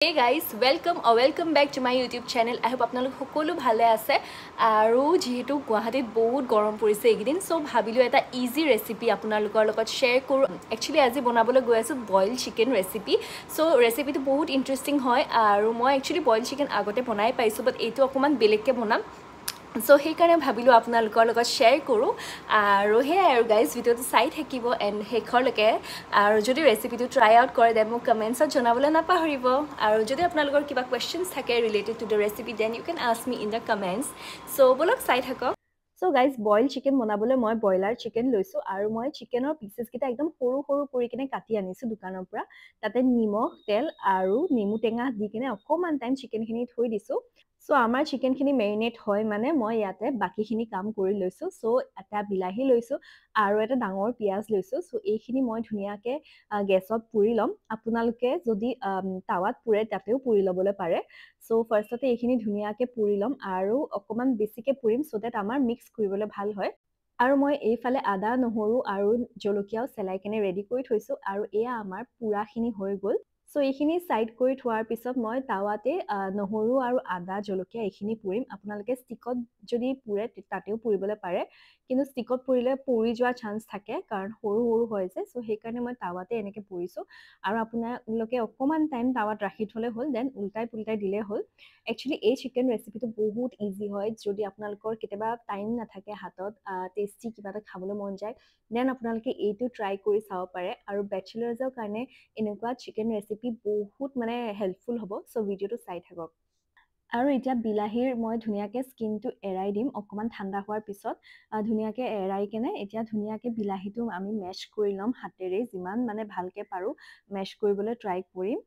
Hey guys, welcome back to my YouTube channel. I hope আপোনালোক সকলো ভালে আছে আৰু যেহেতু গুৱাহাটীত বহুত গৰম পৰিছে এইদিন সো ভাবিলো এটা ইজি ৰেচিপি আপোনালোকৰ লগত শেয়াৰ কৰো একচুয়ালি আজি বনাবলৈ গৈ আছো বইল চিকেন ৰেচিপি সো ৰেচিপিটো বহুত ইন্টাৰেষ্টিং হয় আৰু মই একচুয়ালি বইল চিকেন আগতে বনাই পাইছো বাট এইটো অকমান বেলেগকে বনাম সো সেইকাৰণে ভাবিলো আপোনালোকৰ লগত শেয়াৰ কৰো আৰু হে আৰু গাইজ ভিডিওটো চাই থাকিব এণ্ড শেষৰলৈকে আৰু যদি ৰেচিপিটো ট্ৰাই আউট কৰে দেন মোক কমেণ্টছত জনাবলৈ নাপাহৰিব আৰু যদি আপোনালোকৰ কিবা কোৱেশ্চনছ থাকে related to the recipe then you can ask me in the comments so বলক চাই থাকক সো গাইজ বইল চিকেন বনাবলৈ মই ব্ৰইলাৰ চিকেন লৈছো আৰু মই চিকেনৰ পিচেছ কেইটা একদম সৰু সৰু কৰি কিনে কাটি আনিছো দোকানৰ পৰা তাতে নিমখ তেল আৰু নেমু টেঙা দি কিনে অকমান টাইম চিকেনখিনি থৈ দিছো সো আমাৰ চিকেনখিনি মেৰিনেট হয় মানে মই ইয়াতে বাকিখিনি কাম কৰি লৈছো সো এটা বিলাহী লৈছো আৰু এটা ডাঙৰ পিয়াজ লৈছো সো এইখিনি মই ধুনীয়াকে গেছত পুৰি লম আপোনালোকে যদি তাৱাত পুৰে তাতেও পুৰি ল'বলৈ পাৰে সো ফাৰ্ষ্টতে এইখিনি ধুনীয়াকে পুৰি লম আৰু অকমান বেছিকে পুৰিম সো দ্যাট আমাৰ মিক্স কৰিবলৈ ভাল হয় আৰু মই এইফালে আদা নহৰু আৰু জলকীয়াও চেলাই কিনে ৰেডি কৰি থৈছো আৰু এয়া আমাৰ পুৰাখিনি হৈ গ'ল সো এইখিনি সাইড কৰি থোৱাৰ পিছত মই তাৱাতে নহৰু আৰু আদা জলকীয়া এইখিনি পুৰিম আপোনালোকে ষ্টিকত যদি পুৰে তাতেও পুৰিবলৈ পাৰে কিন্তু ষ্টিকত পুৰিলে পুৰি যোৱাৰ চান্স থাকে কাৰণ সৰু সৰু হৈ যায় সো সেইকাৰণে মই তাৱাতে এনেকৈ পুৰিছোঁ আৰু আপোনালোকে অকণমান টাইম তাৱাত ৰাখি থ'লে হ'ল দেন উল্টাই পুল্টাই দিলে হ'ল একচুৱেলি এই চিকেন ৰেচিপিটো বহুত ইজি হয় যদি আপোনালোকৰ কেতিয়াবা টাইম নাথাকে হাতত টেষ্টি কিবা এটা খাবলৈ মন যায় দেন আপোনালোকে এইটো ট্ৰাই কৰি চাব পাৰে আৰু বেচেলাৰ্ছৰ কাৰণে এনেকুৱা চিকেন ৰেচিপি বহুত মানে হেল্পফুল হ'ব সো ভিডিওটো চাই থাকক আৰু এতিয়া বিলাহীৰ মই ধুনীয়াকৈ স্কিনটো এৰাই দিম অকণমান ঠাণ্ডা হোৱাৰ পিছত ধুনীয়াকৈ এৰাই কেনে এতিয়া ধুনীয়াকৈ বিলাহীটো আমি মেছ কৰি ল'ম হাতেৰে যিমান মানে ভালকৈ পাৰোঁ মেছ কৰিবলৈ ট্ৰাই কৰিম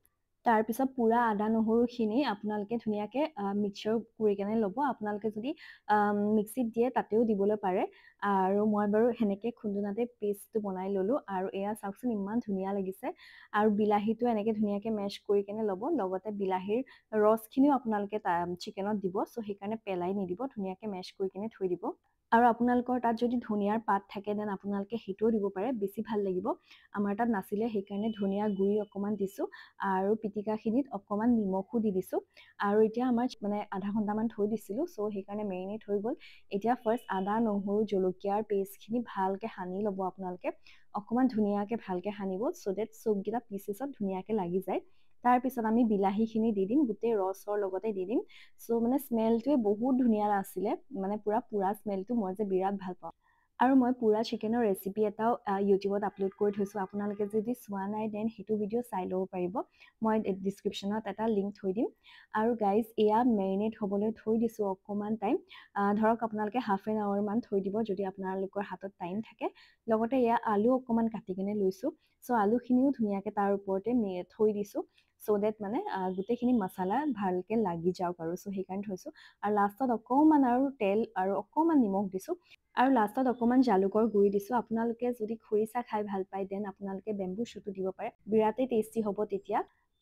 তাৰপিছত পুৰা আদা নহৰুখিনি আপোনালোকে ধুনীয়াকৈ মিক্সাৰ কৰি কেনে ল'ব আপোনালোকে যদি মিক্সিত দিয়ে তাতেও দিবলৈ পাৰে আৰু মই বাৰু সেনেকৈ খুন্দুনাতে পেষ্টটো বনাই ল'লোঁ আৰু এয়া চাওকচোন ইমান ধুনীয়া লাগিছে আৰু বিলাহীটো এনেকৈ ধুনীয়াকৈ মেছ কৰি কেনে ল'ব লগতে বিলাহীৰ ৰসখিনিও আপোনালোকে চিকেনত দিব সো সেইকাৰণে পেলাই নিদিব ধুনীয়াকৈ মেছ কৰি কিনে থৈ দিব আৰু আপোনালোকৰ তাত যদি ধনিয়াৰ পাত থাকে দেন আপোনালোকে সেইটোও দিব পাৰে বেছি ভাল লাগিব আমাৰ তাত নাছিলে সেইকাৰণে ধনিয়া গুড়ি অকণমান দিছোঁ আৰু পিটিকাখিনিত অকণমান নিমখো দি দিছোঁ আৰু এতিয়া আমাৰ মানে আধা ঘণ্টামান থৈ দিছিলোঁ সো সেইকাৰণে মেৰিনেট হৈ গ'ল এতিয়া ফাৰ্ষ্ট আদা নহৰু জলকীয়াৰ পেষ্টখিনি ভালকৈ সানি ল'ব আপোনালোকে অকণমান ধুনীয়াকৈ ভালকৈ সানিব সো ডেট চবকেইটা পিচেছত ধুনীয়াকৈ লাগি যায় তাৰপিছত আমি বিলাহীখিনি দি দিম গোটেই ৰসৰ লগতে দি দিম সো মানে স্মেলটোৱে বহুত ধুনীয়া আছিলে মানে পুৰা স্মেলটো মই যে বিৰাট ভাল পাওঁ আৰু মই পুৰা চিকেনৰ ৰেচিপি এটাও ইউটিউবত আপলোড কৰি থৈছোঁ আপোনালোকে যদি চোৱা নাই দেন সেইটো ভিডিঅ' চাই ল'ব পাৰিব মই ডিছক্ৰিপশ্যনত এটা লিংক থৈ দিম আৰু গাইজ এয়া মেৰিনেট হ'বলৈ থৈ দিছোঁ অকণমান টাইম ধৰক আপোনালোকে হাফ এন আৱাৰমান থৈ দিব যদি আপোনালোকৰ হাতত টাইম থাকে লগতে এয়া আলু অকণমান কাটি কিনে লৈছোঁ সো আলুখিনিও ধুনীয়াকৈ তাৰ ওপৰতে থৈ দিছোঁ সো ডেট মানে গোটেইখিনি মছলা ভালকৈ লাগি যাওক আৰু সো সেইকাৰণে থৈছোঁ আৰু লাষ্টত অকণমান আৰু তেল আৰু অকণমান নিমখ দিছোঁ আৰু লাষ্টত অকণমান জালুকৰ গুড়ি দিছোঁ আপোনালোকে যদি খৰিচা খাই ভাল পায় দেন আপোনালোকে বেম্বু শ্বুটো দিব পাৰে বিৰাটেই টেষ্টি হ'ব তেতিয়া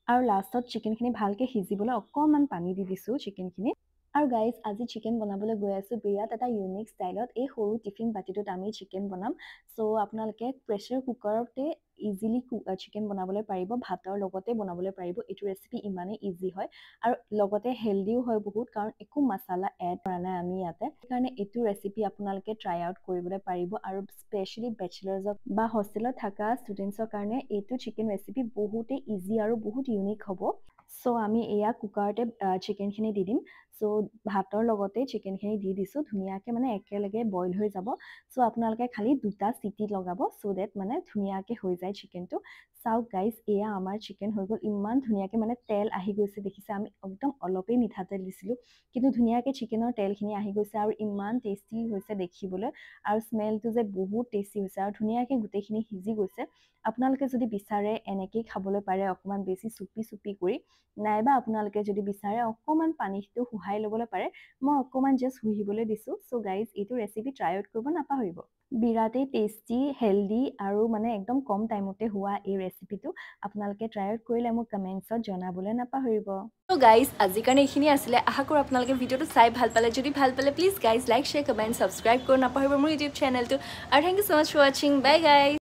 আৰু লাষ্টত চিকেনখিনি ভালকৈ সিজিবলৈ অকণমান পানী দি দিছোঁ চিকেনখিনি আৰু গাইজ আজি চিকেন বনাবলৈ গৈ আছোঁ বিৰাট এটা ইউনিক ষ্টাইলত এই সৰু টিফিন বাতিটোত আমি চিকেন বনাম সো আপোনালোকে প্ৰেছাৰ কুকাৰতে ইজিলি চিকেন বনাবলৈ পাৰিব ভাতৰ লগতে বনাবলৈ পাৰিব এইটো ৰেচিপি ইমানেই ইজি হয় আৰু লগতে হেল্ডিও হয় বহুত কাৰণ একো মছলা এড কৰা নাই আমি ইয়াতে সেইকাৰণে এইটো ৰেচিপি আপোনালোকে ট্ৰাই আউট কৰিবলৈ পাৰিব আৰু স্পেচিয়েলি বেচেলাৰ্ছক বা হোষ্টেলত থকা ষ্টুডেণ্টছৰ কাৰণে এইটো চিকেন ৰেচিপি বহুতেই ইজি আৰু বহুত ইউনিক হ'ব সো আমি এয়া কুকাৰতে চিকেনখিনি দি দিম সো ভাতৰ লগতে চিকেনখিনি দি দিছোঁ ধুনীয়াকৈ মানে একেলগে বইল হৈ যাব সো আপোনালোকে খালি দুটা চিটি লগাব সো ডেট মানে ধুনীয়াকৈ হৈ যায় চিকেনটো চাওক গাইজ এয়া আমাৰ চিকেন হৈ গ'ল ইমান ধুনীয়াকৈ মানে তেল আহি গৈছে দেখিছে আমি একদম অলপেই মিঠাতেল দিছিলোঁ কিন্তু ধুনীয়াকৈ চিকেনৰ তেলখিনি আহি গৈছে আৰু ইমান টেষ্টি হৈছে দেখিবলৈ আৰু স্মেলটো যে বহুত টেষ্টি হৈছে আৰু ধুনীয়াকৈ গোটেইখিনি সিজি গৈছে আপোনালোকে যদি বিচাৰে এনেকেই খাবলৈ পাৰে অকণমান বেছি চুপি কৰি নাইবা আপোনালোকে যদি বিচাৰে অকণমান পানীটো শুহাই ল'বলৈ পাৰে মই অকণমান জাষ্ট শুহিবলৈ দিছোঁ সো গাইজ এইটো ৰেচিপি ট্ৰাই আউট কৰিব নাপাহৰিব বিৰাটেই টেষ্টি হেল্ডি আৰু মানে একদম কম টাইমতে হোৱা এই ৰেচিপিটো আপোনালোকে ট্ৰাই আউট কৰিলে মোক কমেণ্টছত জনাবলৈ নাপাহৰিব তো গাইজ আজিৰ কাৰণে এইখিনি আছিলে আশা কৰোঁ আপোনালোকে ভিডিঅ'টো চাই ভাল পালে যদি ভাল পালে please guys like share comment subscribe কৰিব নাপাহৰিব মোৰ ইউটিউব চেনেলটো আৰু thank you so' much for ৱাচিং বাই গাইজ